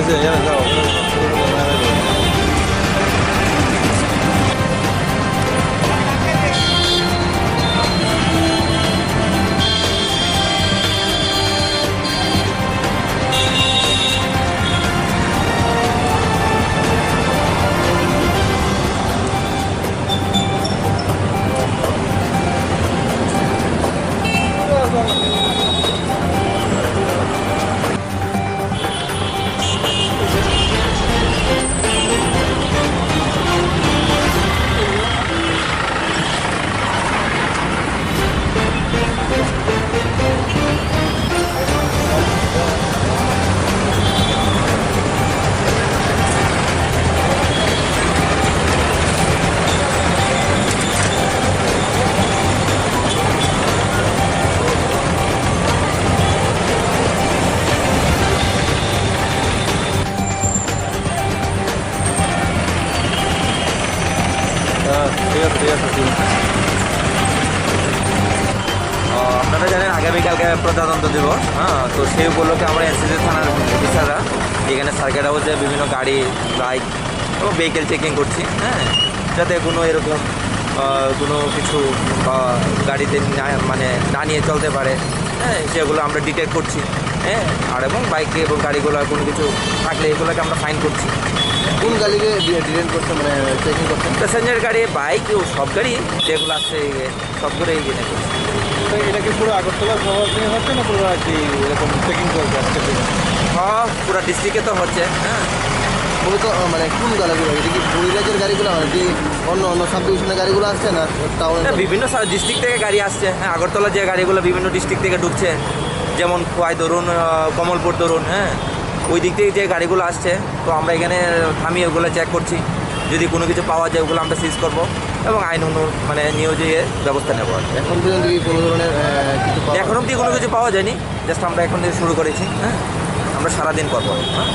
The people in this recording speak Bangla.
보세요. 얘는 다 없는 거. ঠিক আছে। আপনারা জানেন আগামীকালকে প্রজাতন্ত্র দিবস, হ্যাঁ, তো সেই উপলক্ষে আমরা এনসিসি থানার অফিসাররা এখানে সার্কিট হাউসে বিভিন্ন গাড়ি, বাইক এবং ভেহিকেল চেকিং করছি, হ্যাঁ, যাতে কোনো এরকম কোনো কিছু গাড়িতে মানে না নিয়ে চলতে পারে, হ্যাঁ, সেগুলো আমরা ডিটেক্ট করছি, হ্যাঁ, আর এবং বাইকে এবং গাড়িগুলো কোনো কিছু থাকলে এগুলোকে আমরা ফাইন করছি। কোন গাড়িকে ডিটেন করতে মানে চেকিং করতে? প্যাসেঞ্জার গাড়ি, বাইক, সব গাড়ি যেগুলো আছে সবগুলো এই কিনে করছি। তো এটা কি পুরো আগরতলা শহর থেকে হচ্ছে না পুরো আর কি এরকম চেকিং করছে আজকে থেকে? হ্যাঁ, পুরো ডিস্ট্রিক্টে তো হচ্ছে, হ্যাঁ। মূলত মানে কোন গাড়িগুলো, এটা কি বহিরাজ্যের গাড়িগুলো মানে কি অন্য অন্য সাব ডিভিশনের গাড়িগুলো আসছে না টাউন? বিভিন্ন ডিস্ট্রিক্ট থেকে গাড়ি আসছে, হ্যাঁ। আগরতলা যে গাড়িগুলো বিভিন্ন ডিস্ট্রিক্ট থেকে ঢুকছে, যেমন খোয়াই ধরুন, কমলপুর ধরুন, হ্যাঁ, ওই দিক থেকে যে গাড়িগুলো আসছে, তো আমরা এখানে থামিয়ে ওগুলো চেক করছি। যদি কোনো কিছু পাওয়া যায় ওগুলো আমরা সিজ করবো এবং আইন মানে নিয়োজিয়ে ব্যবস্থা নেবো। এখন পর্যন্ত কি কোনো ধরনের কিছু এখন অব্দি কোনো কিছু পাওয়া যায়নি, জাস্ট আমরা এখন থেকে শুরু করেছি, হ্যাঁ। আমরা সারাদিন করবো, হ্যাঁ।